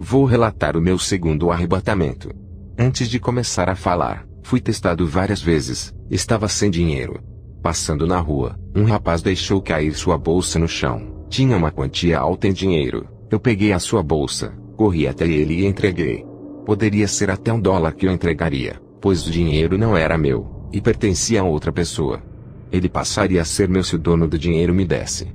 Vou relatar o meu segundo arrebatamento. Antes de começar a falar, fui testado várias vezes, estava sem dinheiro. Passando na rua, um rapaz deixou cair sua bolsa no chão. Tinha uma quantia alta em dinheiro. Eu peguei a sua bolsa, corri até ele e entreguei. Poderia ser até $1 que eu entregaria, pois o dinheiro não era meu, e pertencia a outra pessoa. Ele passaria a ser meu se o dono do dinheiro me desse.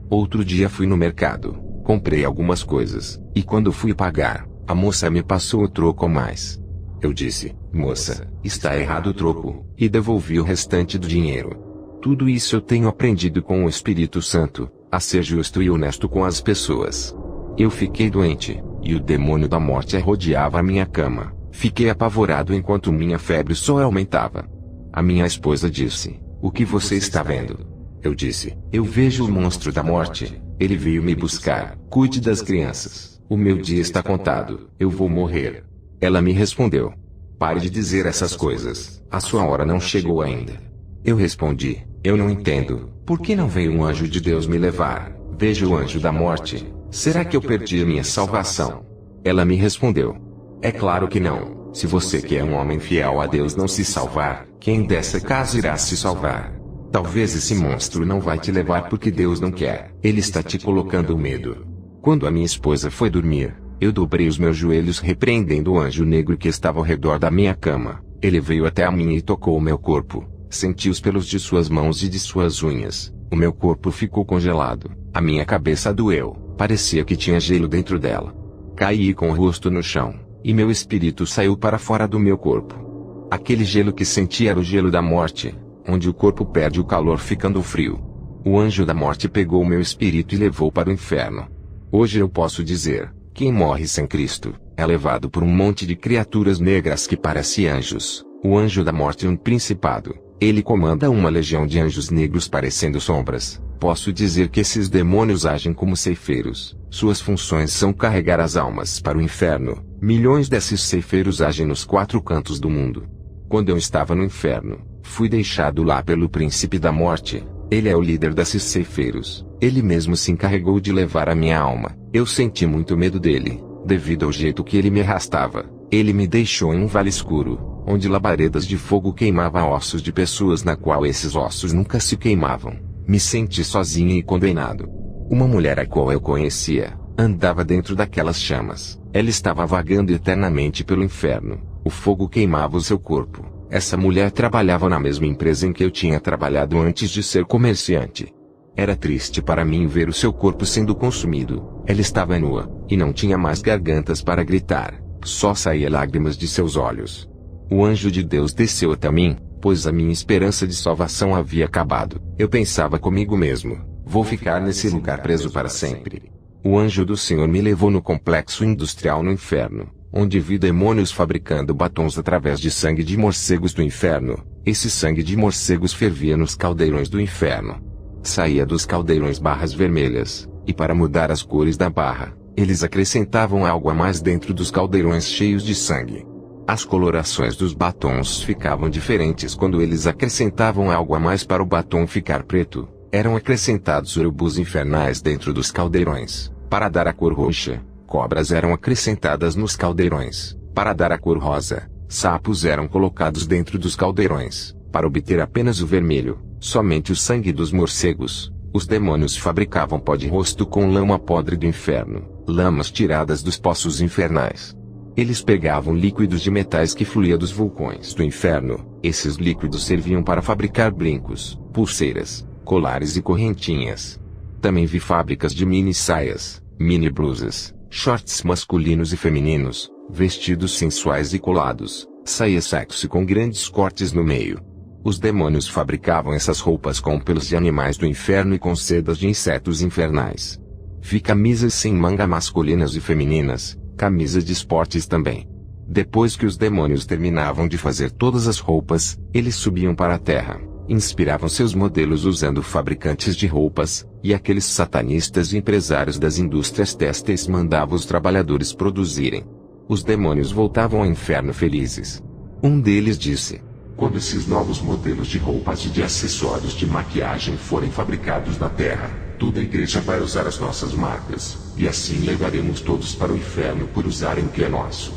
Outro dia fui no mercado, comprei algumas coisas, e quando fui pagar, a moça me passou o troco a mais. Eu disse, moça, está errado o troco, e devolvi o restante do dinheiro. Tudo isso eu tenho aprendido com o Espírito Santo, a ser justo e honesto com as pessoas. Eu fiquei doente, e o demônio da morte rodeava a minha cama. Fiquei apavorado enquanto minha febre só aumentava. A minha esposa disse, o que você está vendo? Eu disse, eu vejo o monstro da morte, ele veio me buscar, cuide das crianças, o meu dia está contado, eu vou morrer. Ela me respondeu, pare de dizer essas coisas, a sua hora não chegou ainda. Eu respondi, eu não entendo, por que não veio um anjo de Deus me levar? Vejo o anjo da morte, será que eu perdi a minha salvação? Ela me respondeu, é claro que não, se você que é um homem fiel a Deus não se salvar, quem dessa casa irá se salvar? Talvez esse monstro não vai te levar porque Deus não quer, ele está te colocando medo. Quando a minha esposa foi dormir, eu dobrei os meus joelhos repreendendo o anjo negro que estava ao redor da minha cama. Ele veio até a mim e tocou o meu corpo. Senti os pelos de suas mãos e de suas unhas. O meu corpo ficou congelado. A minha cabeça doeu. Parecia que tinha gelo dentro dela. Caí com o rosto no chão, e meu espírito saiu para fora do meu corpo. Aquele gelo que senti era o gelo da morte, onde o corpo perde o calor ficando frio. O anjo da morte pegou o meu espírito e levou para o inferno. Hoje eu posso dizer, quem morre sem Cristo, é levado por um monte de criaturas negras que parecem anjos. O anjo da morte é um principado. Ele comanda uma legião de anjos negros parecendo sombras. Posso dizer que esses demônios agem como ceifeiros. Suas funções são carregar as almas para o inferno. Milhões desses ceifeiros agem nos 4 cantos do mundo. Quando eu estava no inferno, fui deixado lá pelo príncipe da morte. Ele é o líder desses ceifeiros. Ele mesmo se encarregou de levar a minha alma. Eu senti muito medo dele, devido ao jeito que ele me arrastava. Ele me deixou em um vale escuro, onde labaredas de fogo queimavam ossos de pessoas na qual esses ossos nunca se queimavam. Me senti sozinho e condenado. Uma mulher a qual eu conhecia, andava dentro daquelas chamas. Ela estava vagando eternamente pelo inferno. O fogo queimava o seu corpo. Essa mulher trabalhava na mesma empresa em que eu tinha trabalhado antes de ser comerciante. Era triste para mim ver o seu corpo sendo consumido. Ela estava nua, e não tinha mais gargantas para gritar. Só saía lágrimas de seus olhos. O anjo de Deus desceu até mim, pois a minha esperança de salvação havia acabado. Eu pensava comigo mesmo, vou ficar nesse lugar preso para sempre. O anjo do Senhor me levou no complexo industrial no inferno, onde vi demônios fabricando batons através de sangue de morcegos do inferno. Esse sangue de morcegos fervia nos caldeirões do inferno. Saía dos caldeirões barras vermelhas, e para mudar as cores da barra, eles acrescentavam algo a mais dentro dos caldeirões cheios de sangue. As colorações dos batons ficavam diferentes quando eles acrescentavam algo a mais para o batom ficar preto. Eram acrescentados urubus infernais dentro dos caldeirões, para dar a cor roxa. Cobras eram acrescentadas nos caldeirões, para dar a cor rosa. Sapos eram colocados dentro dos caldeirões, para obter apenas o vermelho, somente o sangue dos morcegos. Os demônios fabricavam pó de rosto com lama podre do inferno, lamas tiradas dos poços infernais. Eles pegavam líquidos de metais que fluía dos vulcões do inferno. Esses líquidos serviam para fabricar brincos, pulseiras, colares e correntinhas. Também vi fábricas de mini saias, mini blusas, shorts masculinos e femininos, vestidos sensuais e colados, saia sexy com grandes cortes no meio. Os demônios fabricavam essas roupas com pelos de animais do inferno e com sedas de insetos infernais. Vi camisas sem manga masculinas e femininas, camisas de esportes também. Depois que os demônios terminavam de fazer todas as roupas, eles subiam para a terra, inspiravam seus modelos usando fabricantes de roupas, e aqueles satanistas e empresários das indústrias têxteis mandavam os trabalhadores produzirem. Os demônios voltavam ao inferno felizes. Um deles disse: quando esses novos modelos de roupas e de acessórios de maquiagem forem fabricados na Terra, toda a igreja vai usar as nossas marcas, e assim levaremos todos para o inferno por usarem o que é nosso.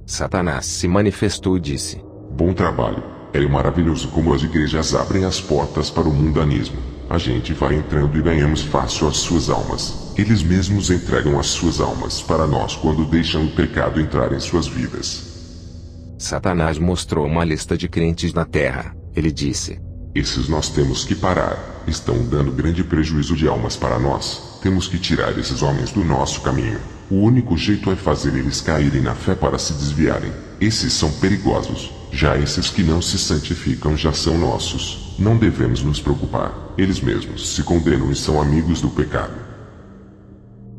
Satanás se manifestou e disse: Bom trabalho. É maravilhoso como as igrejas abrem as portas para o mundanismo. A gente vai entrando e ganhamos fácil as suas almas. Eles mesmos entregam as suas almas para nós quando deixam o pecado entrar em suas vidas. Satanás mostrou uma lista de crentes na terra. Ele disse: Esses nós temos que parar. Estão dando grande prejuízo de almas para nós. Temos que tirar esses homens do nosso caminho. O único jeito é fazer eles caírem na fé para se desviarem. Esses são perigosos. Já esses que não se santificam já são nossos. Não devemos nos preocupar. Eles mesmos se condenam e são amigos do pecado.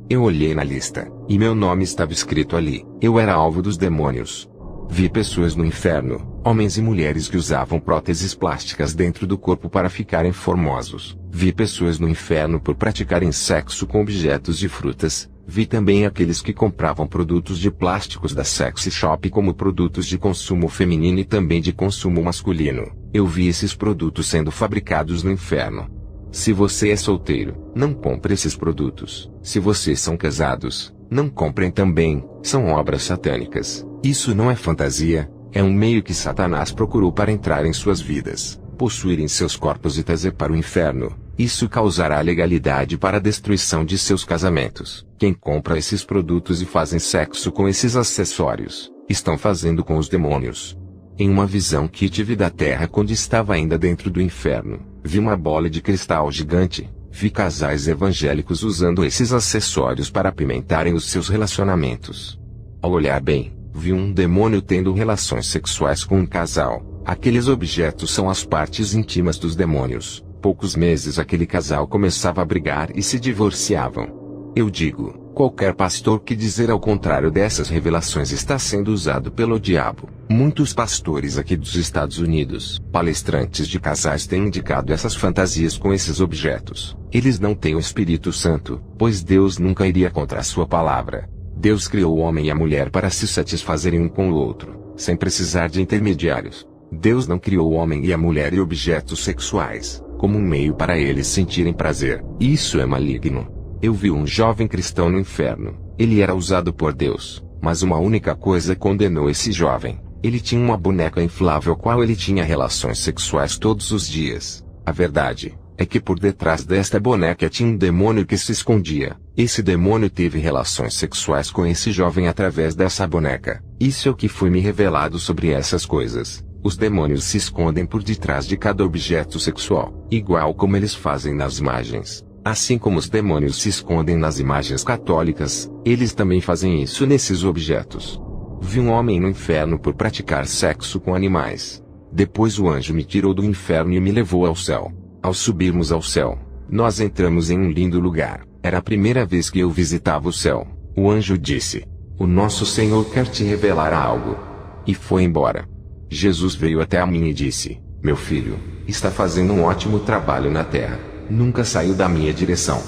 Eu olhei na lista, e meu nome estava escrito ali. Eu era alvo dos demônios. Vi pessoas no inferno, homens e mulheres que usavam próteses plásticas dentro do corpo para ficarem formosos. Vi pessoas no inferno por praticarem sexo com objetos de frutas. Vi também aqueles que compravam produtos de plásticos da sexy shop como produtos de consumo feminino e também de consumo masculino. Eu vi esses produtos sendo fabricados no inferno. Se você é solteiro, não compre esses produtos. Se vocês são casados, não comprem também, são obras satânicas. Isso não é fantasia, é um meio que Satanás procurou para entrar em suas vidas, possuírem seus corpos e trazer para o inferno. Isso causará legalidade para a destruição de seus casamentos. Quem compra esses produtos e fazem sexo com esses acessórios, estão fazendo com os demônios. Em uma visão que tive da terra quando estava ainda dentro do inferno, vi uma bola de cristal gigante. Vi casais evangélicos usando esses acessórios para apimentarem os seus relacionamentos. Ao olhar bem, vi um demônio tendo relações sexuais com um casal. Aqueles objetos são as partes íntimas dos demônios. Poucos meses aquele casal começava a brigar e se divorciavam. Eu digo, qualquer pastor que dizer ao contrário dessas revelações está sendo usado pelo diabo. Muitos pastores aqui dos Estados Unidos, palestrantes de casais têm indicado essas fantasias com esses objetos. Eles não têm o Espírito Santo, pois Deus nunca iria contra a sua palavra. Deus criou o homem e a mulher para se satisfazerem um com o outro, sem precisar de intermediários. Deus não criou o homem e a mulher e objetos sexuais, como um meio para eles sentirem prazer. Isso é maligno. Eu vi um jovem cristão no inferno. Ele era usado por Deus, mas uma única coisa condenou esse jovem. Ele tinha uma boneca inflável qual ele tinha relações sexuais todos os dias. A verdade é que por detrás desta boneca tinha um demônio que se escondia. Esse demônio teve relações sexuais com esse jovem através dessa boneca. Isso é o que foi me revelado sobre essas coisas. Os demônios se escondem por detrás de cada objeto sexual, igual como eles fazem nas imagens. Assim como os demônios se escondem nas imagens católicas, eles também fazem isso nesses objetos. Vi um homem no inferno por praticar sexo com animais. Depois o anjo me tirou do inferno e me levou ao céu. Ao subirmos ao céu, nós entramos em um lindo lugar. Era a primeira vez que eu visitava o céu. O anjo disse: "O nosso Senhor quer te revelar algo." E foi embora. Jesus veio até a mim e disse: "Meu filho, está fazendo um ótimo trabalho na terra. Nunca saiu da minha direção.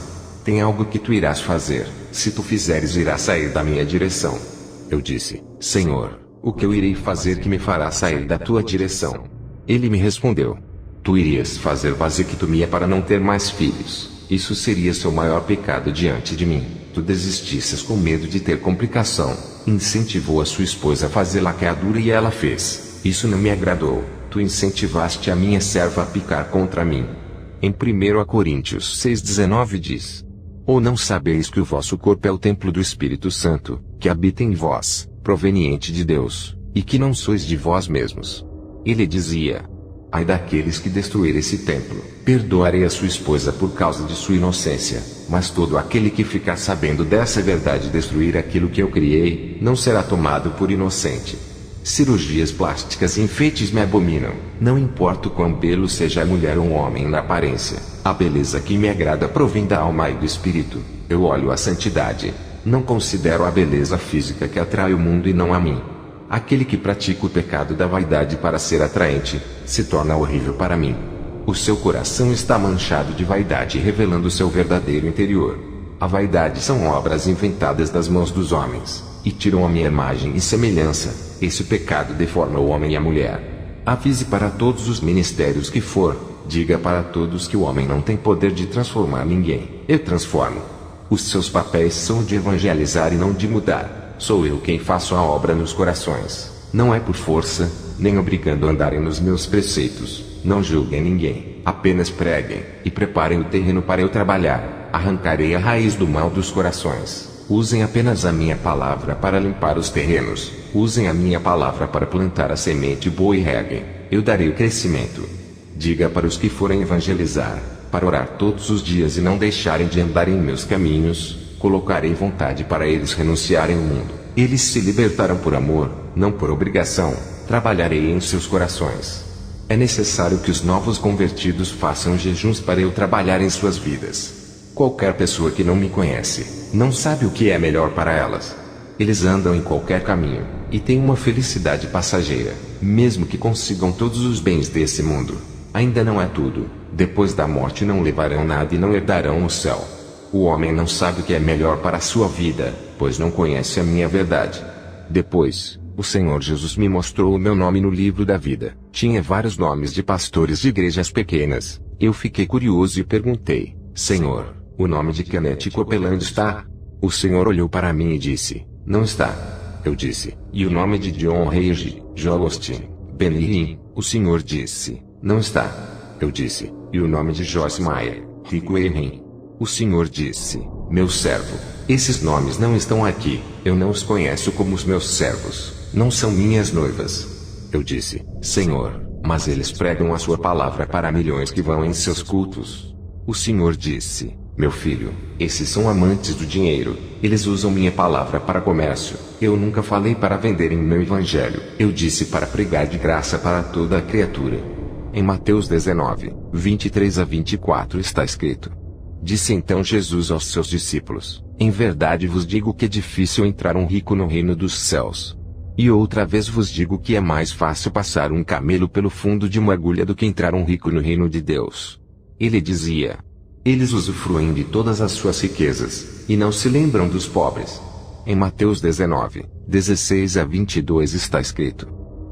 Tem algo que tu irás fazer. Se tu fizeres, irás sair da minha direção." Eu disse: "Senhor, o que eu irei fazer que me fará sair da tua direção?" Ele me respondeu: "Tu irias fazer vasectomia para não ter mais filhos. Isso seria seu maior pecado diante de mim. Tu desistisses com medo de ter complicação. Incentivou a sua esposa a fazer laqueadura e ela fez. Isso não me agradou. Tu incentivaste a minha serva a picar contra mim." Em 1 Coríntios 6,19 diz: "Ou não sabeis que o vosso corpo é o templo do Espírito Santo, que habita em vós, proveniente de Deus, e que não sois de vós mesmos?" Ele dizia: "Ai daqueles que destruírem esse templo, perdoarei a sua esposa por causa de sua inocência, mas todo aquele que ficar sabendo dessa verdade e destruir aquilo que eu criei, não será tomado por inocente." Cirurgias plásticas e enfeites me abominam. Não importa o quão belo seja a mulher ou um homem na aparência, a beleza que me agrada provém da alma e do espírito. Eu olho a santidade. Não considero a beleza física que atrai o mundo e não a mim. Aquele que pratica o pecado da vaidade para ser atraente, se torna horrível para mim. O seu coração está manchado de vaidade revelando seu verdadeiro interior. A vaidade são obras inventadas das mãos dos homens, e tiram a minha imagem e semelhança. Esse pecado deforma o homem e a mulher. Avise para todos os ministérios que for, diga para todos que o homem não tem poder de transformar ninguém. eu transformo. Os seus papéis são de evangelizar e não de mudar. Sou eu quem faço a obra nos corações. Não é por força, nem obrigando a andarem nos meus preceitos. Não julguem ninguém, apenas preguem, e preparem o terreno para eu trabalhar. Arrancarei a raiz do mal dos corações. Usem apenas a minha palavra para limpar os terrenos. Usem a minha palavra para plantar a semente boa e reguem. Eu darei o crescimento. Diga para os que forem evangelizar, para orar todos os dias e não deixarem de andar em meus caminhos, colocarei vontade para eles renunciarem ao mundo. Eles se libertarão por amor, não por obrigação. Trabalharei em seus corações. É necessário que os novos convertidos façam jejuns para eu trabalhar em suas vidas. Qualquer pessoa que não me conhece, não sabe o que é melhor para elas. Eles andam em qualquer caminho, e têm uma felicidade passageira, mesmo que consigam todos os bens desse mundo. Ainda não é tudo. Depois da morte não levarão nada e não herdarão o céu. O homem não sabe o que é melhor para a sua vida, pois não conhece a minha verdade. Depois, o Senhor Jesus me mostrou o meu nome no livro da vida. Tinha vários nomes de pastores de igrejas pequenas. Eu fiquei curioso e perguntei: Senhor, o nome de Kenneth Copeland está? O Senhor olhou para mim e disse: não está. Eu disse: e o nome de John Rage, Joel Austin, Benny? O Senhor disse: não está. Eu disse: e o nome de Joyce Meyer, Rico Erin? O Senhor disse: meu servo, esses nomes não estão aqui. Eu não os conheço como os meus servos. Não são minhas noivas. Eu disse: Senhor, mas eles pregam a sua palavra para milhões que vão em seus cultos. O Senhor disse: meu filho, esses são amantes do dinheiro. Eles usam minha palavra para comércio. Eu nunca falei para venderem meu evangelho. Eu disse para pregar de graça para toda a criatura. Em Mateus 19, 23 a 24 está escrito: disse então Jesus aos seus discípulos: em verdade vos digo que é difícil entrar um rico no reino dos céus. E outra vez vos digo que é mais fácil passar um camelo pelo fundo de uma agulha do que entrar um rico no reino de Deus. Ele dizia: eles usufruem de todas as suas riquezas, e não se lembram dos pobres. Em Mateus 19, 16 a 22 está escrito: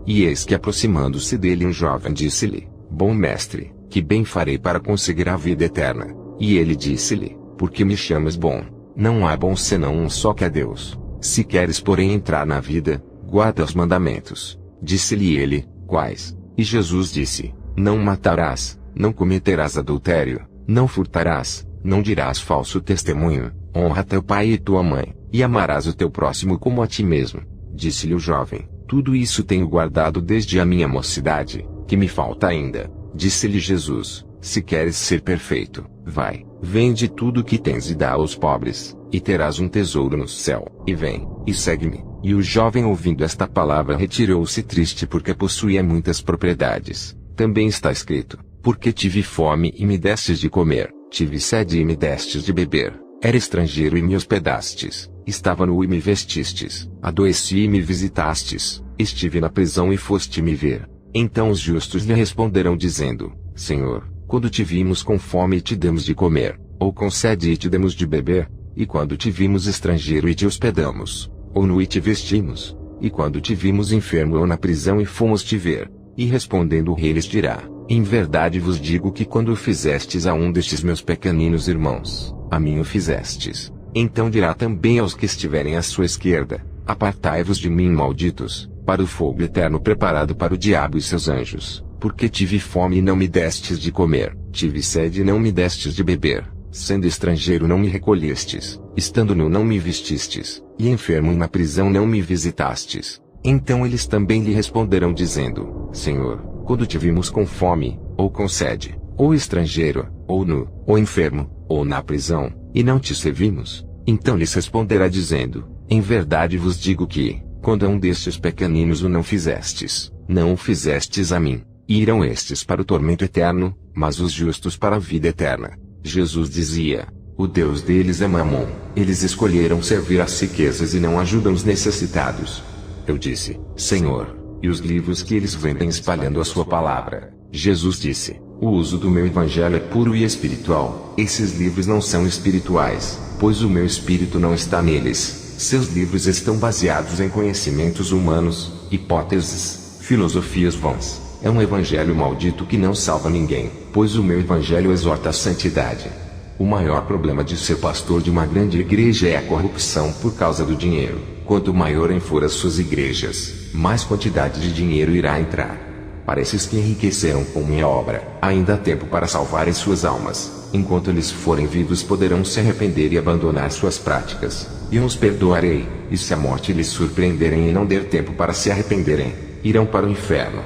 e eis que aproximando-se dele um jovem disse-lhe: bom mestre, que bem farei para conseguir a vida eterna? E ele disse-lhe: por que me chamas bom? Não há bom senão um só, que é Deus. Se queres porém entrar na vida, guarda os mandamentos. Disse-lhe ele: quais? E Jesus disse: não matarás, não cometerás adultério, não furtarás, não dirás falso testemunho, honra teu pai e tua mãe, e amarás o teu próximo como a ti mesmo. Disse-lhe o jovem: tudo isso tenho guardado desde a minha mocidade, que me falta ainda? Disse-lhe Jesus: se queres ser perfeito, vai, vende tudo o que tens e dá aos pobres, e terás um tesouro no céu, e vem, e segue-me. E o jovem, ouvindo esta palavra, retirou-se triste porque possuía muitas propriedades. Também está escrito: porque tive fome e me destes de comer, tive sede e me destes de beber, era estrangeiro e me hospedastes, estava nu e me vestistes, adoeci e me visitastes, estive na prisão e foste me ver. Então os justos lhe responderão dizendo: Senhor, quando te vimos com fome e te demos de comer, ou com sede e te demos de beber? E quando te vimos estrangeiro e te hospedamos, ou nu e te vestimos? E quando te vimos enfermo ou na prisão e fomos te ver? E respondendo o rei lhes dirá: em verdade vos digo que quando o fizestes a um destes meus pequeninos irmãos, a mim o fizestes. Então dirá também aos que estiverem à sua esquerda: apartai-vos de mim, malditos, para o fogo eterno preparado para o diabo e seus anjos. Porque tive fome e não me destes de comer, tive sede e não me destes de beber, sendo estrangeiro não me recolhestes, estando nu não me vestistes, e enfermo e na prisão não me visitastes. Então eles também lhe responderão dizendo: Senhor, quando te vimos com fome, ou com sede, ou estrangeiro, ou nu, ou enfermo, ou na prisão, e não te servimos? Então lhes responderá dizendo: em verdade vos digo que, quando a um destes pequeninos o não fizestes, não o fizestes a mim. Irão estes para o tormento eterno, mas os justos para a vida eterna. Jesus dizia: o Deus deles é Mamon. Eles escolheram servir às riquezas e não ajudam os necessitados. Eu disse: Senhor, e os livros que eles vendem espalhando a sua palavra? Jesus disse: o uso do meu evangelho é puro e espiritual. Esses livros não são espirituais, pois o meu espírito não está neles. Seus livros estão baseados em conhecimentos humanos, hipóteses, filosofias vãs. É um evangelho maldito que não salva ninguém, pois o meu evangelho exorta a santidade. O maior problema de ser pastor de uma grande igreja é a corrupção por causa do dinheiro. Quanto maior for as suas igrejas, mais quantidade de dinheiro irá entrar. Para esses que enriqueceram com minha obra, ainda há tempo para salvarem suas almas. Enquanto eles forem vivos poderão se arrepender e abandonar suas práticas. E eu os perdoarei, e se a morte lhes surpreenderem e não der tempo para se arrependerem, irão para o inferno.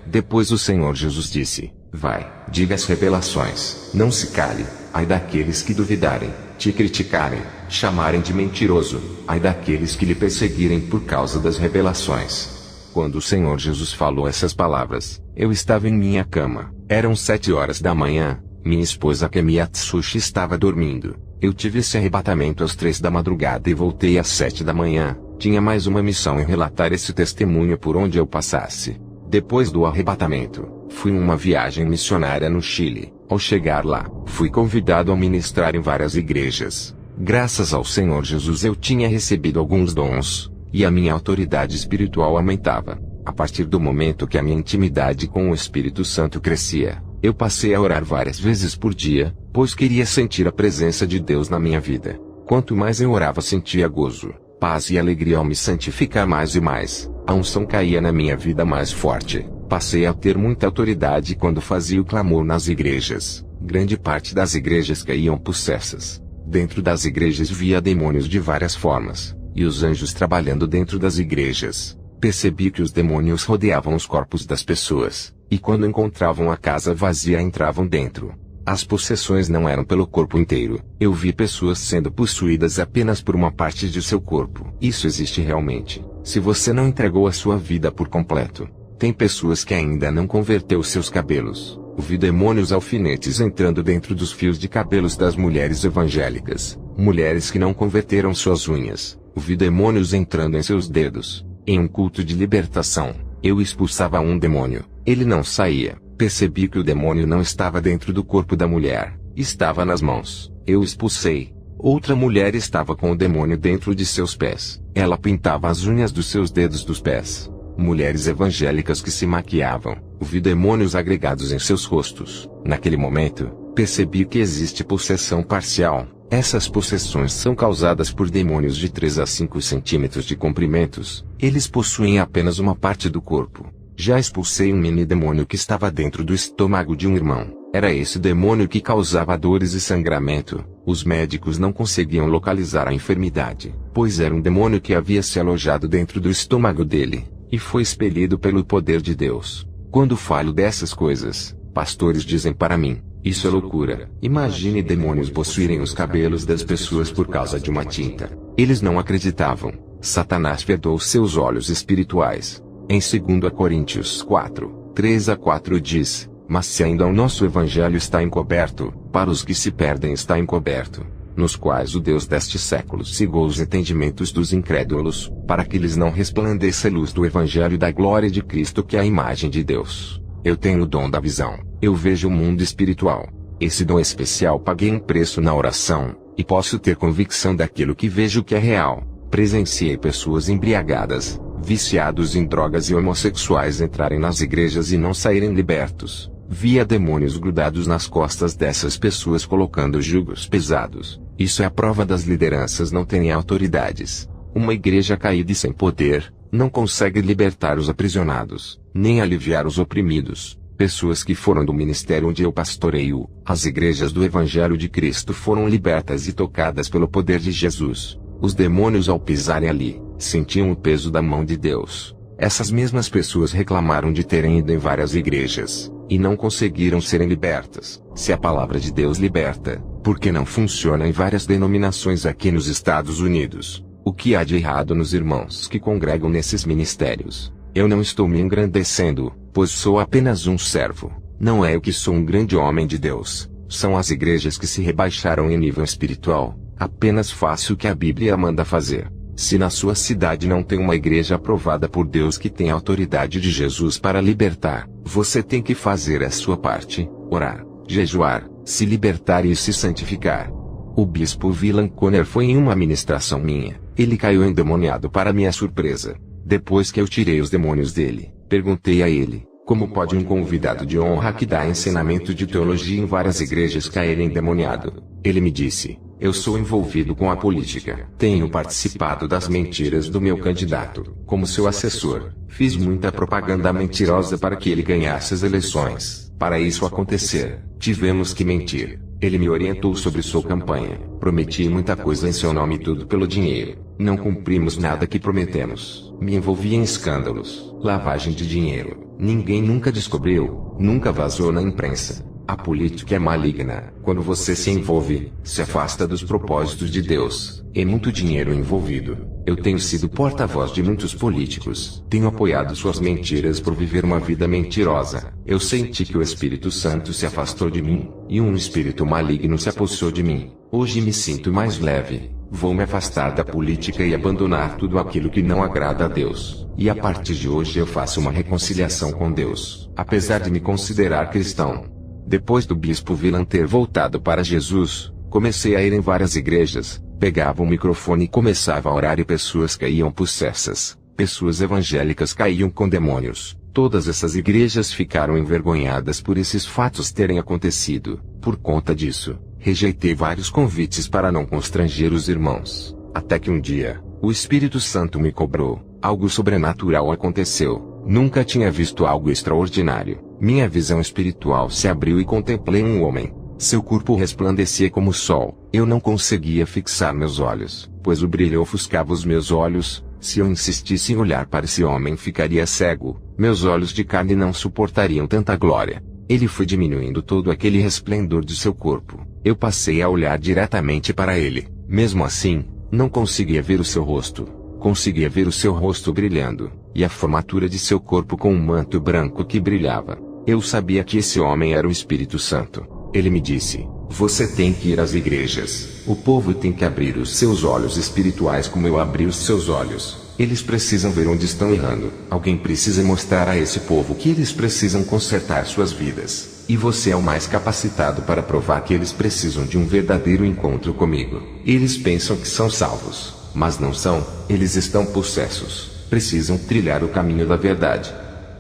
Depois o Senhor Jesus disse: vai, diga as revelações, não se cale. Ai daqueles que duvidarem, te criticarem, chamarem de mentiroso, ai daqueles que lhe perseguirem por causa das revelações. Quando o Senhor Jesus falou essas palavras, eu estava em minha cama. Eram 7 horas da manhã, minha esposa Kemi Atsushi estava dormindo. Eu tive esse arrebatamento às 3 da madrugada e voltei às 7 da manhã. Tinha mais uma missão em relatar esse testemunho por onde eu passasse. Depois do arrebatamento, fui em uma viagem missionária no Chile. Ao chegar lá, fui convidado a ministrar em várias igrejas. Graças ao Senhor Jesus eu tinha recebido alguns dons, e a minha autoridade espiritual aumentava. A partir do momento que a minha intimidade com o Espírito Santo crescia, eu passei a orar várias vezes por dia, pois queria sentir a presença de Deus na minha vida. Quanto mais eu orava, sentia gozo, paz e alegria ao me santificar mais e mais. A unção caía na minha vida mais forte. Passei a ter muita autoridade quando fazia o clamor nas igrejas. Grande parte das igrejas caíam possessas. Dentro das igrejas via demônios de várias formas, e os anjos trabalhando dentro das igrejas. Percebi que os demônios rodeavam os corpos das pessoas, e quando encontravam a casa vazia entravam dentro. As possessões não eram pelo corpo inteiro. Eu vi pessoas sendo possuídas apenas por uma parte de seu corpo. Isso existe realmente, se você não entregou a sua vida por completo. Tem pessoas que ainda não converteu seus cabelos. Vi demônios alfinetes entrando dentro dos fios de cabelos das mulheres evangélicas. Mulheres que não converteram suas unhas. Vi demônios entrando em seus dedos. Em um culto de libertação, eu expulsava um demônio. Ele não saía. Percebi que o demônio não estava dentro do corpo da mulher. Estava nas mãos. Eu expulsei. Outra mulher estava com o demônio dentro de seus pés. Ela pintava as unhas dos seus dedos dos pés. Mulheres evangélicas que se maquiavam. Vi demônios agregados em seus rostos. Naquele momento, percebi que existe possessão parcial. Essas possessões são causadas por demônios de 3 a 5 centímetros de comprimentos. Eles possuem apenas uma parte do corpo. Já expulsei um mini demônio que estava dentro do estômago de um irmão. Era esse demônio que causava dores e sangramento. Os médicos não conseguiam localizar a enfermidade, pois era um demônio que havia se alojado dentro do estômago dele, e foi expelido pelo poder de Deus. Quando falo dessas coisas, pastores dizem para mim: isso é loucura. Imagine demônios possuírem os cabelos das pessoas por causa de uma tinta. Eles não acreditavam. Satanás vedou seus olhos espirituais. Em 2 Coríntios 4, 3 a 4 diz: mas se ainda o nosso evangelho está encoberto, para os que se perdem está encoberto, nos quais o Deus deste século cegou os entendimentos dos incrédulos, para que lhes não resplandeça a luz do evangelho da glória de Cristo, que é a imagem de Deus. Eu tenho o dom da visão. Eu vejo o mundo espiritual. Esse dom especial paguei um preço na oração, e posso ter convicção daquilo que vejo que é real. Presenciei pessoas embriagadas, viciados em drogas e homossexuais entrarem nas igrejas e não saírem libertos. Via demônios grudados nas costas dessas pessoas colocando jugos pesados. Isso é a prova das lideranças não terem autoridades. Uma igreja caída e sem poder, não consegue libertar os aprisionados, nem aliviar os oprimidos. Pessoas que foram do ministério onde eu pastoreio, as igrejas do Evangelho de Cristo foram libertas e tocadas pelo poder de Jesus. Os demônios ao pisarem ali, sentiam o peso da mão de Deus. Essas mesmas pessoas reclamaram de terem ido em várias igrejas, e não conseguiram serem libertas. Se a palavra de Deus liberta, por que não funciona em várias denominações aqui nos Estados Unidos? O que há de errado nos irmãos que congregam nesses ministérios? Eu não estou me engrandecendo, pois sou apenas um servo. Não é eu que sou um grande homem de Deus. São as igrejas que se rebaixaram em nível espiritual. Apenas faça o que a Bíblia manda fazer. Se na sua cidade não tem uma igreja aprovada por Deus que tem a autoridade de Jesus para libertar, você tem que fazer a sua parte, orar, jejuar, se libertar e se santificar. O bispo Willan Conner foi em uma ministração minha. Ele caiu endemoniado para minha surpresa. Depois que eu tirei os demônios dele, perguntei a ele: Como pode um convidado de honra que dá ensinamento de teologia em várias igrejas cair endemoniado? Ele me disse: eu sou envolvido com a política. Tenho participado das mentiras do meu candidato. Como seu assessor, fiz muita propaganda mentirosa para que ele ganhasse as eleições. Para isso acontecer, tivemos que mentir. Ele me orientou sobre sua campanha. Prometi muita coisa em seu nome, tudo pelo dinheiro. Não cumprimos nada que prometemos. Me envolvi em escândalos, lavagem de dinheiro. Ninguém nunca descobriu, nunca vazou na imprensa. A política é maligna. Quando você se envolve, se afasta dos propósitos de Deus. É muito dinheiro envolvido. Eu tenho sido porta-voz de muitos políticos. Tenho apoiado suas mentiras por viver uma vida mentirosa. Eu senti que o Espírito Santo se afastou de mim, e um espírito maligno se apossou de mim. Hoje me sinto mais leve. Vou me afastar da política e abandonar tudo aquilo que não agrada a Deus. E a partir de hoje eu faço uma reconciliação com Deus, apesar de me considerar cristão. Depois do bispo Wieland ter voltado para Jesus, comecei a ir em várias igrejas, pegava o microfone e começava a orar e pessoas caíam possessas, pessoas evangélicas caíam com demônios. Todas essas igrejas ficaram envergonhadas por esses fatos terem acontecido. Por conta disso, rejeitei vários convites para não constranger os irmãos. Até que um dia, o Espírito Santo me cobrou. Algo sobrenatural aconteceu. Nunca tinha visto algo extraordinário. Minha visão espiritual se abriu e contemplei um homem. Seu corpo resplandecia como o sol. Eu não conseguia fixar meus olhos, pois o brilho ofuscava os meus olhos. Se eu insistisse em olhar para esse homem, ficaria cego. Meus olhos de carne não suportariam tanta glória. Ele foi diminuindo todo aquele resplendor de seu corpo. Eu passei a olhar diretamente para ele. Mesmo assim, não conseguia ver o seu rosto. Conseguia ver o seu rosto brilhando, e a formatura de seu corpo com um manto branco que brilhava. Eu sabia que esse homem era o Espírito Santo. Ele me disse: você tem que ir às igrejas. O povo tem que abrir os seus olhos espirituais como eu abri os seus olhos. Eles precisam ver onde estão errando. Alguém precisa mostrar a esse povo que eles precisam consertar suas vidas. E você é o mais capacitado para provar que eles precisam de um verdadeiro encontro comigo. Eles pensam que são salvos, mas não são. Eles estão possessos. Precisam trilhar o caminho da verdade.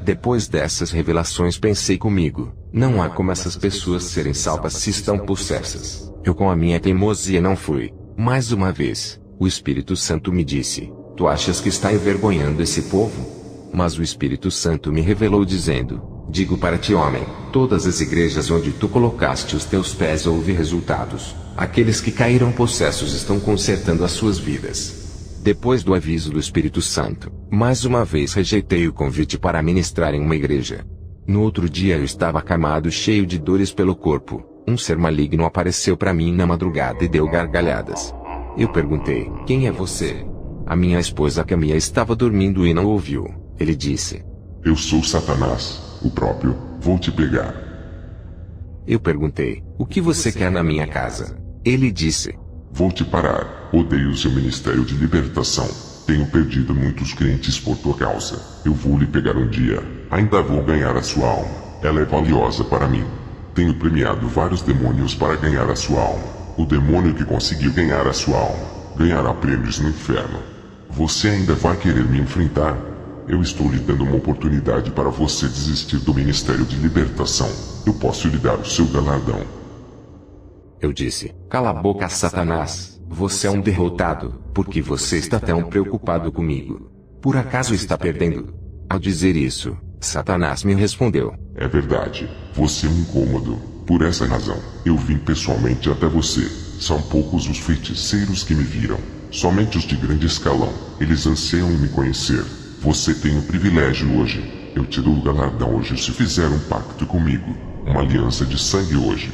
Depois dessas revelações pensei comigo: não há como essas pessoas serem salvas se estão possessas. Eu com a minha teimosia não fui. Mais uma vez, o Espírito Santo me disse: tu achas que está envergonhando esse povo? Mas o Espírito Santo me revelou dizendo: digo para ti, homem, todas as igrejas onde tu colocaste os teus pés houve resultados. Aqueles que caíram possessos estão consertando as suas vidas. Depois do aviso do Espírito Santo, mais uma vez rejeitei o convite para ministrar em uma igreja. No outro dia eu estava acamado, cheio de dores pelo corpo. Um ser maligno apareceu para mim na madrugada e deu gargalhadas. Eu perguntei: quem é você? A minha esposa Camila estava dormindo e não ouviu. Ele disse: eu sou Satanás, o próprio, vou te pegar. Eu perguntei: o que você quer na minha casa? Ele disse: vou te parar. Odeio seu ministério de libertação. Tenho perdido muitos crentes por tua causa. Eu vou lhe pegar um dia. Ainda vou ganhar a sua alma. Ela é valiosa para mim. Tenho premiado vários demônios para ganhar a sua alma. O demônio que conseguiu ganhar a sua alma ganhará prêmios no inferno. Você ainda vai querer me enfrentar? Eu estou lhe dando uma oportunidade para você desistir do ministério de libertação. Eu posso lhe dar o seu galardão. Eu disse: cala a boca, Satanás. Você é um derrotado. Por que você está tão preocupado comigo? Por acaso está perdendo? Ao dizer isso, Satanás me respondeu: é verdade. Você é um incômodo. Por essa razão, eu vim pessoalmente até você. São poucos os feiticeiros que me viram. Somente os de grande escalão. Eles anseiam em me conhecer. Você tem um privilégio hoje. Eu te dou o galardão hoje se fizer um pacto comigo. Uma aliança de sangue hoje.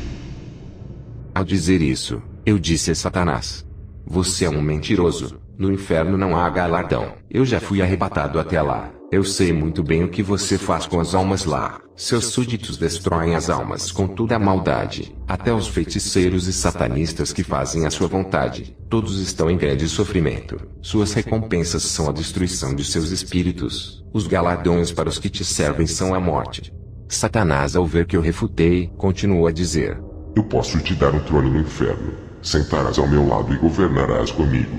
Ao dizer isso, eu disse a Satanás: você é um mentiroso. No inferno não há galardão. Eu já fui arrebatado até lá. Eu sei muito bem o que você faz com as almas lá. Seus súditos destroem as almas com toda a maldade. Até os feiticeiros e satanistas que fazem a sua vontade, todos estão em grande sofrimento. Suas recompensas são a destruição de seus espíritos. Os galardões para os que te servem são a morte. Satanás, ao ver que eu refutei, continuou a dizer: eu posso te dar um trono no inferno. Sentarás ao meu lado e governarás comigo.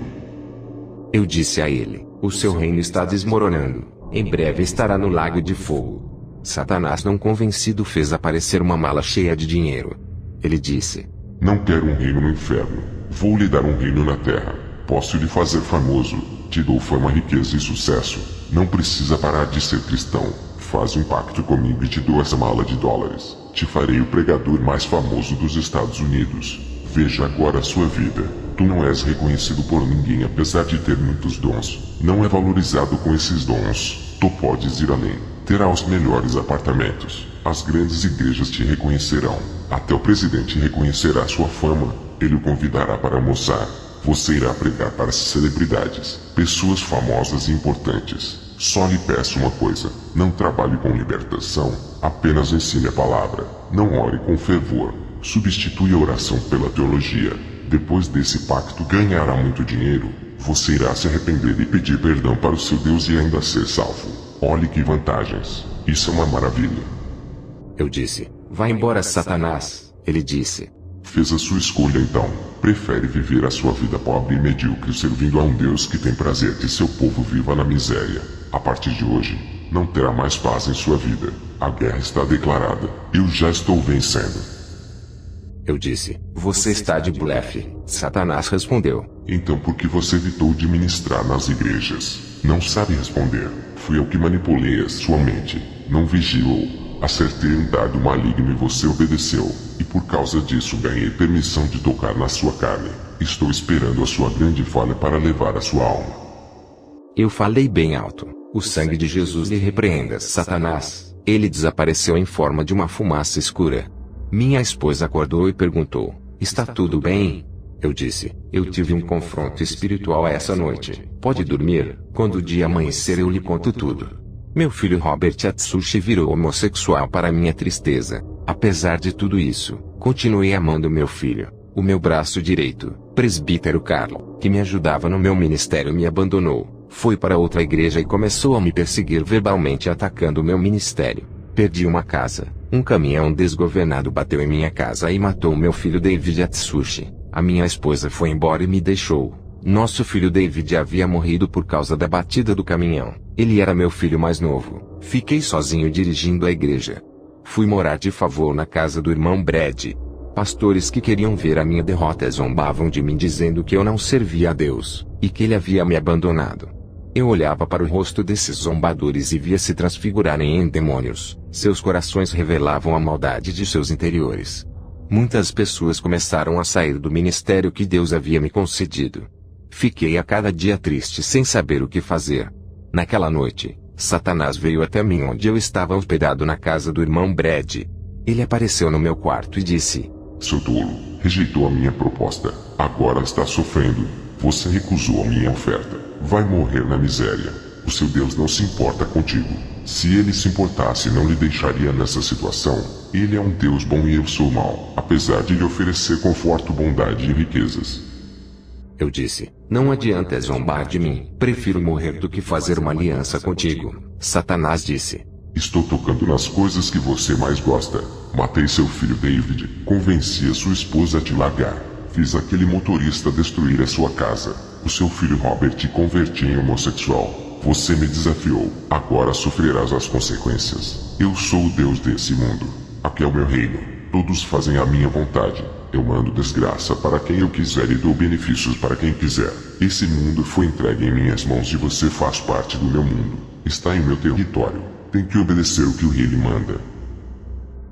Eu disse a ele: o seu reino está desmoronando. Em breve estará no lago de fogo. Satanás, não convencido, fez aparecer uma mala cheia de dinheiro. Ele disse: Não quero um reino no inferno. Vou lhe dar um reino na terra. Posso lhe fazer famoso. Te dou fama, riqueza e sucesso. Não precisa parar de ser cristão. Faz um pacto comigo e te dou essa mala de dólares. Te farei o pregador mais famoso dos Estados Unidos. Veja agora a sua vida. Tu não és reconhecido por ninguém apesar de ter muitos dons. Não é valorizado com esses dons. Tu podes ir além. Terá os melhores apartamentos. As grandes igrejas te reconhecerão. Até o presidente reconhecerá sua fama. Ele o convidará para almoçar. Você irá pregar para as celebridades, pessoas famosas e importantes. Só lhe peço uma coisa: não trabalhe com libertação, apenas ensine a palavra. Não ore com fervor. Substitui a oração pela teologia. Depois desse pacto ganhará muito dinheiro. Você irá se arrepender e pedir perdão para o seu Deus e ainda ser salvo. Olhe que vantagens. Isso é uma maravilha. Eu disse: Vá embora, Satanás. Ele disse: Fez a sua escolha então. Prefere viver a sua vida pobre e medíocre servindo a um Deus que tem prazer que seu povo viva na miséria. A partir de hoje, não terá mais paz em sua vida. A guerra está declarada. Eu já estou vencendo. Eu disse: Você está de blefe. Satanás respondeu: Então por que você evitou de ministrar nas igrejas? Não sabe responder. Fui eu que manipulei a sua mente. Não vigiou. Acertei um dardo maligno e você obedeceu. E por causa disso ganhei permissão de tocar na sua carne. Estou esperando a sua grande falha para levar a sua alma. Eu falei bem alto: O sangue de Jesus lhe repreenda, Satanás. Ele desapareceu em forma de uma fumaça escura. Minha esposa acordou e perguntou: Está tudo bem? Eu disse: Eu tive um confronto espiritual essa noite. Pode dormir, quando o dia amanhecer eu lhe conto tudo. Meu filho Robert Atsushi virou homossexual para minha tristeza. Apesar de tudo isso, continuei amando meu filho. O meu braço direito, presbítero Carlo, que me ajudava no meu ministério, me abandonou. Foi para outra igreja e começou a me perseguir verbalmente, atacando o meu ministério. Perdi uma casa. Um caminhão desgovernado bateu em minha casa e matou meu filho David Atsushi. A minha esposa foi embora e me deixou. Nosso filho David havia morrido por causa da batida do caminhão. Ele era meu filho mais novo. Fiquei sozinho dirigindo a igreja. Fui morar de favor na casa do irmão Brad. Pastores que queriam ver a minha derrota zombavam de mim, dizendo que eu não servia a Deus, e que ele havia me abandonado. Eu olhava para o rosto desses zombadores e via se transfigurarem em demônios. Seus corações revelavam a maldade de seus interiores. Muitas pessoas começaram a sair do ministério que Deus havia me concedido. Fiquei a cada dia triste sem saber o que fazer. Naquela noite, Satanás veio até mim onde eu estava hospedado na casa do irmão Brad. Ele apareceu no meu quarto e disse: Seu tolo, rejeitou a minha proposta. Agora está sofrendo. Você recusou a minha oferta. Vai morrer na miséria. O seu Deus não se importa contigo. Se ele se importasse, não lhe deixaria nessa situação. Ele é um Deus bom e eu sou mau, apesar de lhe oferecer conforto, bondade e riquezas. Eu disse: Não adianta zombar de mim. Prefiro morrer do que fazer uma aliança contigo. Satanás disse: Estou tocando nas coisas que você mais gosta. Matei seu filho David. Convenci a sua esposa a te largar. Fiz aquele motorista destruir a sua casa. O seu filho Robert te converti em homossexual. Você me desafiou. Agora sofrerás as consequências. Eu sou o Deus desse mundo. Aqui é o meu reino. Todos fazem a minha vontade. Eu mando desgraça para quem eu quiser e dou benefícios para quem quiser. Esse mundo foi entregue em minhas mãos e você faz parte do meu mundo. Está em meu território. Tem que obedecer o que o rei lhe manda.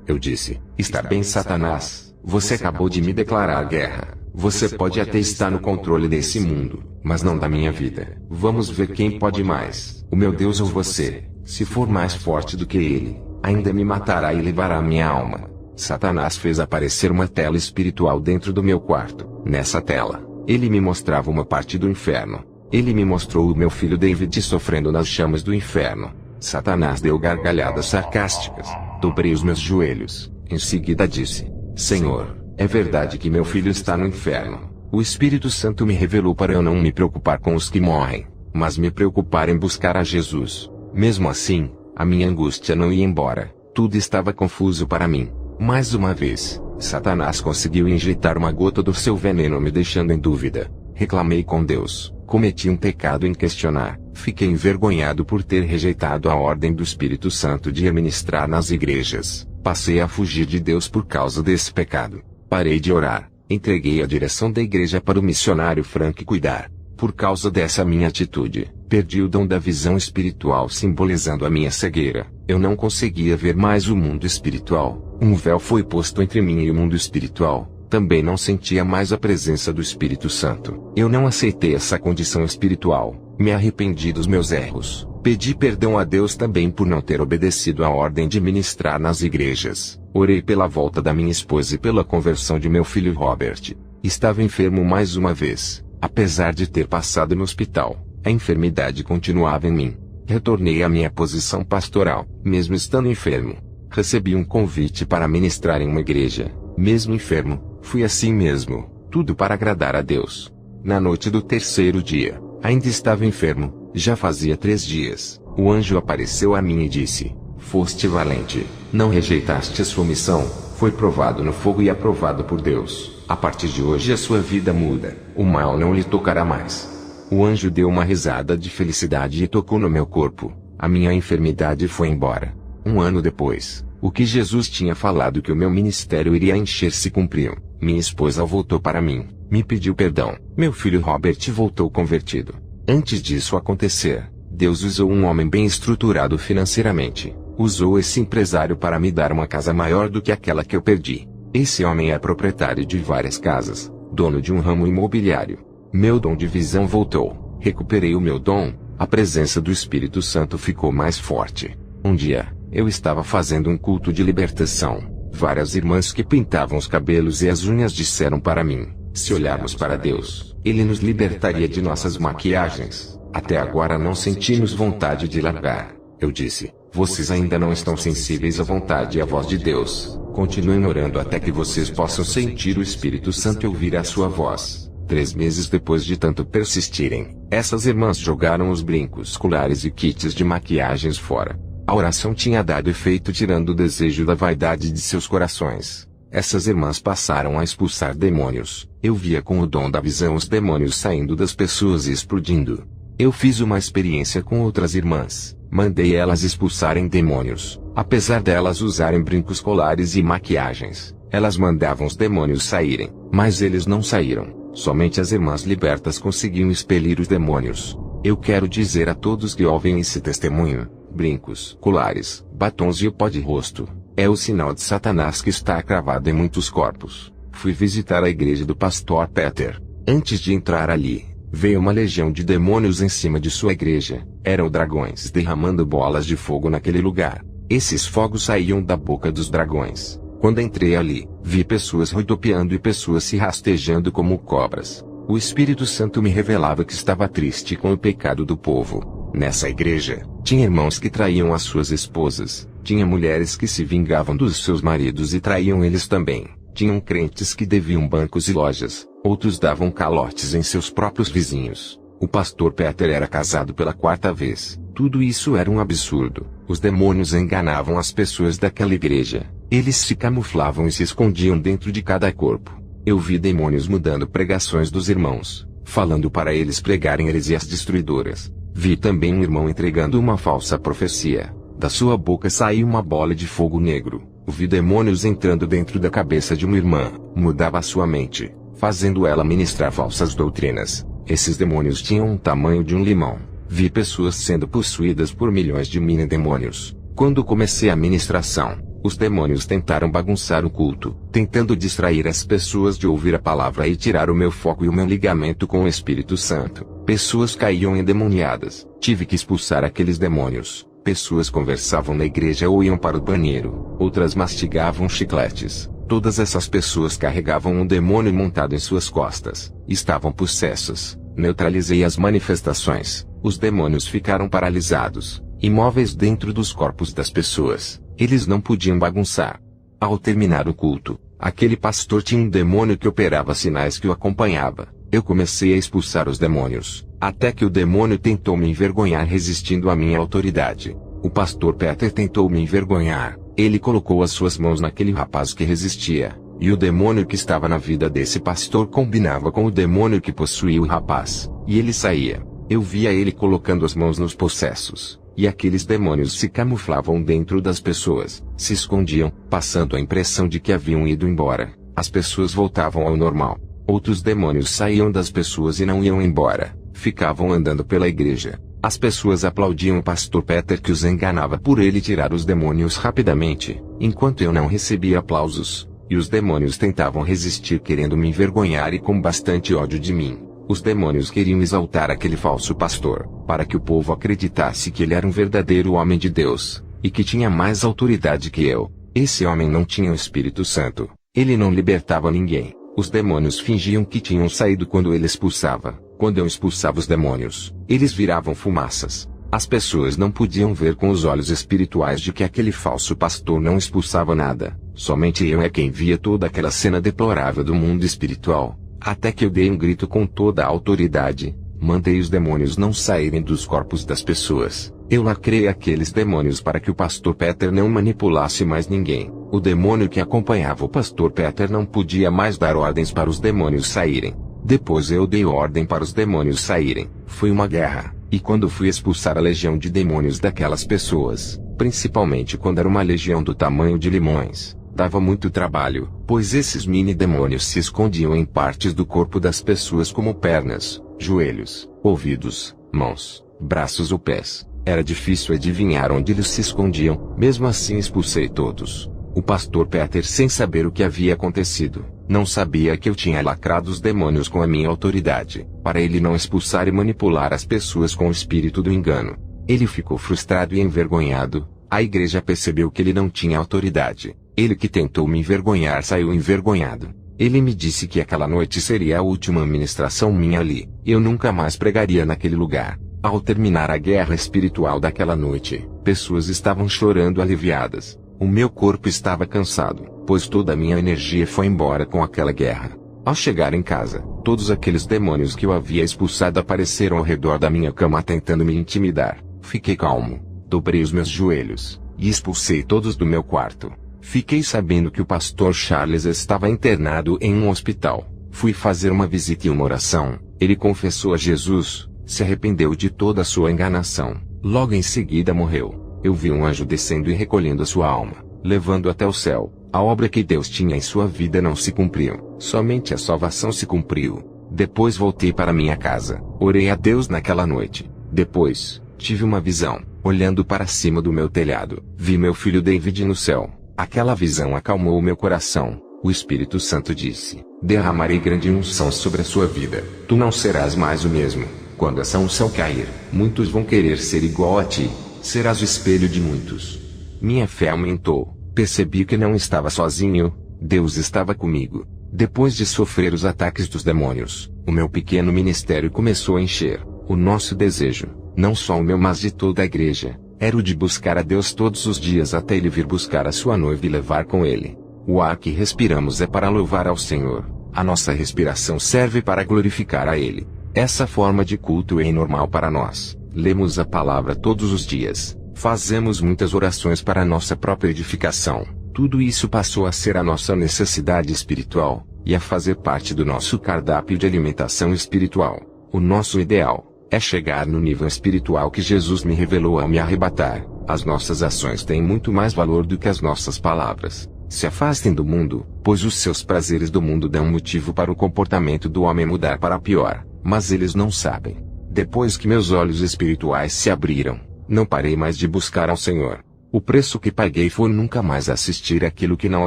Eu disse: Está bem, Satanás. Você acabou de me declarar guerra. Você pode até estar no controle desse mundo, mas não da minha vida. Vamos ver quem pode mais, o meu Deus ou você. Se for mais forte do que ele, ainda me matará e levará minha alma. Satanás fez aparecer uma tela espiritual dentro do meu quarto. Nessa tela, ele me mostrava uma parte do inferno. Ele me mostrou o meu filho David sofrendo nas chamas do inferno. Satanás deu gargalhadas sarcásticas. Dobrei os meus joelhos. Em seguida disse: Senhor, é verdade que meu filho está no inferno. O Espírito Santo me revelou para eu não me preocupar com os que morrem, mas me preocupar em buscar a Jesus. Mesmo assim, a minha angústia não ia embora. Tudo estava confuso para mim. Mais uma vez, Satanás conseguiu injetar uma gota do seu veneno me deixando em dúvida. Reclamei com Deus. Cometi um pecado em questionar. Fiquei envergonhado por ter rejeitado a ordem do Espírito Santo de ministrar nas igrejas. Passei a fugir de Deus por causa desse pecado. Parei de orar. Entreguei a direção da igreja para o missionário Frank cuidar. Por causa dessa minha atitude, perdi o dom da visão espiritual, simbolizando a minha cegueira. Eu não conseguia ver mais o mundo espiritual. Um véu foi posto entre mim e o mundo espiritual. Também não sentia mais a presença do Espírito Santo. Eu não aceitei essa condição espiritual. Me arrependi dos meus erros. Pedi perdão a Deus também por não ter obedecido à ordem de ministrar nas igrejas. Orei pela volta da minha esposa e pela conversão de meu filho Robert. Estava enfermo mais uma vez. Apesar de ter passado no hospital, a enfermidade continuava em mim. Retornei à minha posição pastoral, mesmo estando enfermo. Recebi um convite para ministrar em uma igreja. Mesmo enfermo, fui assim mesmo, tudo para agradar a Deus. Na noite do terceiro dia, ainda estava enfermo, já fazia 3 dias. O anjo apareceu a mim e disse: "Foste valente, não rejeitaste a sua missão, foi provado no fogo e aprovado por Deus. A partir de hoje a sua vida muda, o mal não lhe tocará mais." O anjo deu uma risada de felicidade e tocou no meu corpo. A minha enfermidade foi embora. 1 ano depois, o que Jesus tinha falado que o meu ministério iria encher se cumpriu. Minha esposa voltou para mim, me pediu perdão. Meu filho Robert voltou convertido. Antes disso acontecer, Deus usou um homem bem estruturado financeiramente. Usou esse empresário para me dar uma casa maior do que aquela que eu perdi. Esse homem é proprietário de várias casas, dono de um ramo imobiliário. Meu dom de visão voltou. Recuperei o meu dom. A presença do Espírito Santo ficou mais forte. Um dia, eu estava fazendo um culto de libertação. Várias irmãs que pintavam os cabelos e as unhas disseram para mim: "Se olharmos para Deus, Ele nos libertaria de nossas maquiagens. Até agora não sentimos vontade de largar." Eu disse: "Vocês ainda não estão sensíveis à vontade e à voz de Deus. Continuem orando até que vocês possam sentir o Espírito Santo e ouvir a sua voz." 3 meses depois de tanto persistirem, essas irmãs jogaram os brincos, colares e kits de maquiagens fora. A oração tinha dado efeito, tirando o desejo da vaidade de seus corações. Essas irmãs passaram a expulsar demônios. Eu via com o dom da visão os demônios saindo das pessoas e explodindo. Eu fiz uma experiência com outras irmãs. Mandei elas expulsarem demônios. Apesar delas usarem brincos, colares e maquiagens, elas mandavam os demônios saírem, mas eles não saíram. Somente as irmãs libertas conseguiam expelir os demônios. Eu quero dizer a todos que ouvem esse testemunho: brincos, colares, batons e o pó de rosto é o sinal de Satanás que está cravado em muitos corpos. Fui visitar a igreja do pastor Peter. Antes de entrar ali, veio uma legião de demônios em cima de sua igreja. Eram dragões derramando bolas de fogo naquele lugar. Esses fogos saíam da boca dos dragões. Quando entrei ali, vi pessoas rodopiando e pessoas se rastejando como cobras. O Espírito Santo me revelava que estava triste com o pecado do povo. Nessa igreja, tinha irmãos que traíam as suas esposas, tinha mulheres que se vingavam dos seus maridos e traíam eles também, tinham crentes que deviam bancos e lojas, outros davam calotes em seus próprios vizinhos. O pastor Peter era casado pela 4ª vez. Tudo isso era um absurdo. Os demônios enganavam as pessoas daquela igreja. Eles se camuflavam e se escondiam dentro de cada corpo. Eu vi demônios mudando pregações dos irmãos, falando para eles pregarem heresias destruidoras. Vi também um irmão entregando uma falsa profecia. Da sua boca saiu uma bola de fogo negro. Vi demônios entrando dentro da cabeça de uma irmã. Mudava a sua mente, fazendo ela ministrar falsas doutrinas. Esses demônios tinham o tamanho de um limão. Vi pessoas sendo possuídas por milhões de mini-demônios. Quando comecei a ministração, os demônios tentaram bagunçar o culto, tentando distrair as pessoas de ouvir a palavra e tirar o meu foco e o meu ligamento com o Espírito Santo. Pessoas caíam endemoniadas. Tive que expulsar aqueles demônios. Pessoas conversavam na igreja ou iam para o banheiro. Outras mastigavam chicletes. Todas essas pessoas carregavam um demônio montado em suas costas. Estavam possessas. Neutralizei as manifestações. Os demônios ficaram paralisados, imóveis dentro dos corpos das pessoas. Eles não podiam bagunçar. Ao terminar o culto, aquele pastor tinha um demônio que operava sinais que o acompanhava. Eu comecei a expulsar os demônios, até que o demônio tentou me envergonhar resistindo à minha autoridade. O pastor Peter tentou me envergonhar. Ele colocou as suas mãos naquele rapaz que resistia, e o demônio que estava na vida desse pastor combinava com o demônio que possuía o rapaz, e ele saía. Eu via ele colocando as mãos nos possessos, e aqueles demônios se camuflavam dentro das pessoas, se escondiam, passando a impressão de que haviam ido embora. As pessoas voltavam ao normal. Outros demônios saíam das pessoas e não iam embora, ficavam andando pela igreja. As pessoas aplaudiam o pastor Peter, que os enganava por ele tirar os demônios rapidamente, enquanto eu não recebia aplausos, e os demônios tentavam resistir, querendo me envergonhar e com bastante ódio de mim. Os demônios queriam exaltar aquele falso pastor, para que o povo acreditasse que ele era um verdadeiro homem de Deus, e que tinha mais autoridade que eu. Esse homem não tinha o Espírito Santo, ele não libertava ninguém. Os demônios fingiam que tinham saído quando ele expulsava. Quando eu expulsava os demônios, eles viravam fumaças. As pessoas não podiam ver com os olhos espirituais de que aquele falso pastor não expulsava nada. Somente eu é quem via toda aquela cena deplorável do mundo espiritual. Até que eu dei um grito com toda a autoridade: mandei os demônios não saírem dos corpos das pessoas. Eu lacrei aqueles demônios para que o pastor Peter não manipulasse mais ninguém. O demônio que acompanhava o pastor Peter não podia mais dar ordens para os demônios saírem. Depois eu dei ordem para os demônios saírem. Foi uma guerra, e quando fui expulsar a legião de demônios daquelas pessoas, principalmente quando era uma legião do tamanho de limões, dava muito trabalho, pois esses mini-demônios se escondiam em partes do corpo das pessoas como pernas, joelhos, ouvidos, mãos, braços ou pés. Era difícil adivinhar onde eles se escondiam. Mesmo assim expulsei todos. O pastor Peter, sem saber o que havia acontecido, não sabia que eu tinha lacrado os demônios com a minha autoridade, para ele não expulsar e manipular as pessoas com o espírito do engano. Ele ficou frustrado e envergonhado. A igreja percebeu que ele não tinha autoridade. Ele que tentou me envergonhar saiu envergonhado. Ele me disse que aquela noite seria a última ministração minha ali. Eu nunca mais pregaria naquele lugar. Ao terminar a guerra espiritual daquela noite, pessoas estavam chorando aliviadas. O meu corpo estava cansado, pois toda a minha energia foi embora com aquela guerra. Ao chegar em casa, todos aqueles demônios que eu havia expulsado apareceram ao redor da minha cama tentando me intimidar. Fiquei calmo, dobrei os meus joelhos, e expulsei todos do meu quarto. Fiquei sabendo que o pastor Charles estava internado em um hospital. Fui fazer uma visita e uma oração. Ele confessou a Jesus, se arrependeu de toda a sua enganação. Logo em seguida morreu. Eu vi um anjo descendo e recolhendo a sua alma, levando até o céu. A obra que Deus tinha em sua vida não se cumpriu, somente a salvação se cumpriu. Depois voltei para minha casa, orei a Deus naquela noite. Depois, tive uma visão. Olhando para cima do meu telhado, vi meu filho David no céu. Aquela visão acalmou meu coração. O Espírito Santo disse: derramarei grande unção sobre a sua vida. Tu não serás mais o mesmo. Quando essa unção cair, muitos vão querer ser igual a ti. Serás o espelho de muitos. Minha fé aumentou. Percebi que não estava sozinho. Deus estava comigo. Depois de sofrer os ataques dos demônios, o meu pequeno ministério começou a encher. O nosso desejo, não só o meu mas de toda a igreja, era o de buscar a Deus todos os dias até Ele vir buscar a sua noiva e levar com Ele. O ar que respiramos é para louvar ao Senhor. A nossa respiração serve para glorificar a Ele. Essa forma de culto é normal para nós. Lemos a palavra todos os dias. Fazemos muitas orações para a nossa própria edificação. Tudo isso passou a ser a nossa necessidade espiritual, e a fazer parte do nosso cardápio de alimentação espiritual. O nosso ideal é chegar no nível espiritual que Jesus me revelou ao me arrebatar. As nossas ações têm muito mais valor do que as nossas palavras. Se afastem do mundo, pois os seus prazeres do mundo dão motivo para o comportamento do homem mudar para pior, mas eles não sabem. Depois que meus olhos espirituais se abriram, não parei mais de buscar ao Senhor. O preço que paguei foi nunca mais assistir aquilo que não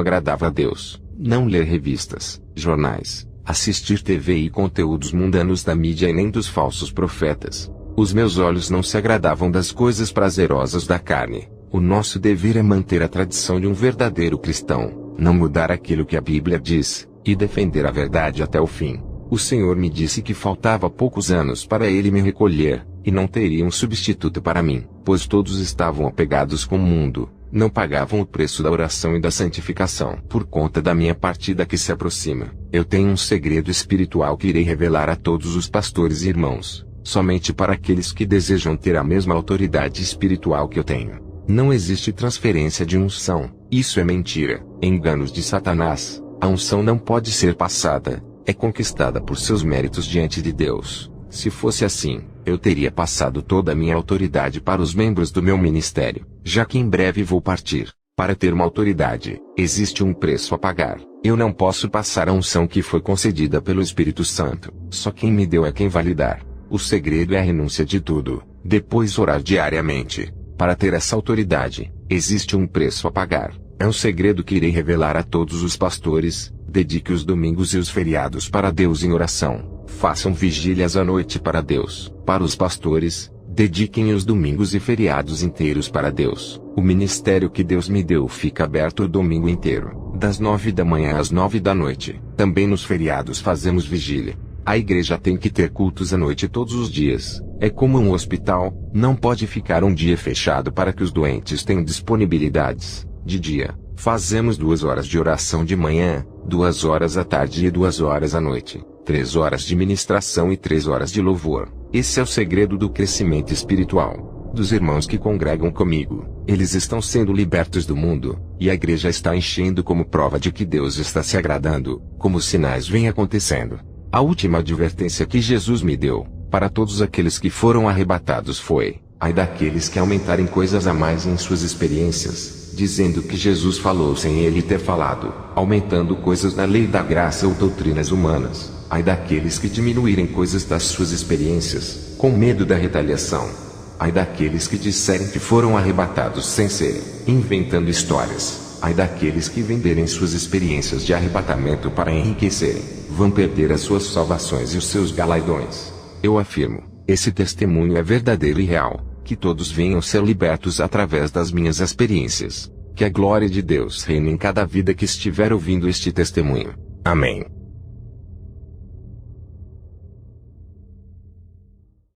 agradava a Deus, não ler revistas, jornais, assistir TV e conteúdos mundanos da mídia e nem dos falsos profetas. Os meus olhos não se agradavam das coisas prazerosas da carne. O nosso dever é manter a tradição de um verdadeiro cristão, não mudar aquilo que a Bíblia diz, e defender a verdade até o fim. O Senhor me disse que faltava poucos anos para Ele me recolher, e não teria um substituto para mim, pois todos estavam apegados com o mundo, não pagavam o preço da oração e da santificação. Por conta da minha partida que se aproxima, eu tenho um segredo espiritual que irei revelar a todos os pastores e irmãos, somente para aqueles que desejam ter a mesma autoridade espiritual que eu tenho. Não existe transferência de unção, isso é mentira, enganos de Satanás. A unção não pode ser passada, é conquistada por seus méritos diante de Deus. Se fosse assim, eu teria passado toda a minha autoridade para os membros do meu ministério, já que em breve vou partir. Para ter uma autoridade, existe um preço a pagar. Eu não posso passar a unção que foi concedida pelo Espírito Santo. Só quem me deu é quem vai lhe dar. O segredo é a renúncia de tudo, depois orar diariamente. Para ter essa autoridade, existe um preço a pagar. É um segredo que irei revelar a todos os pastores. Dedique os domingos e os feriados para Deus em oração. Façam vigílias à noite para Deus. Para os pastores, dediquem os domingos e feriados inteiros para Deus. O ministério que Deus me deu fica aberto o domingo inteiro, das 9 da manhã às 9 da noite. Também nos feriados fazemos vigília. A igreja tem que ter cultos à noite todos os dias. É como um hospital, não pode ficar um dia fechado para que os doentes tenham disponibilidades. De dia, fazemos 2 horas de oração de manhã, 2 horas à tarde e 2 horas à noite, 3 horas de ministração e 3 horas de louvor. Esse é o segredo do crescimento espiritual. Dos irmãos que congregam comigo, eles estão sendo libertos do mundo, e a igreja está enchendo como prova de que Deus está se agradando, como os sinais vêm acontecendo. A última advertência que Jesus me deu, para todos aqueles que foram arrebatados foi: ai daqueles que aumentarem coisas a mais em suas experiências, dizendo que Jesus falou sem ele ter falado, aumentando coisas na lei da graça ou doutrinas humanas. Ai daqueles que diminuírem coisas das suas experiências, com medo da retaliação. Ai daqueles que disserem que foram arrebatados sem serem, inventando histórias. Ai daqueles que venderem suas experiências de arrebatamento para enriquecerem, vão perder as suas salvações e os seus galardões. Eu afirmo, esse testemunho é verdadeiro e real, que todos venham ser libertos através das minhas experiências. Que a glória de Deus reine em cada vida que estiver ouvindo este testemunho. Amém.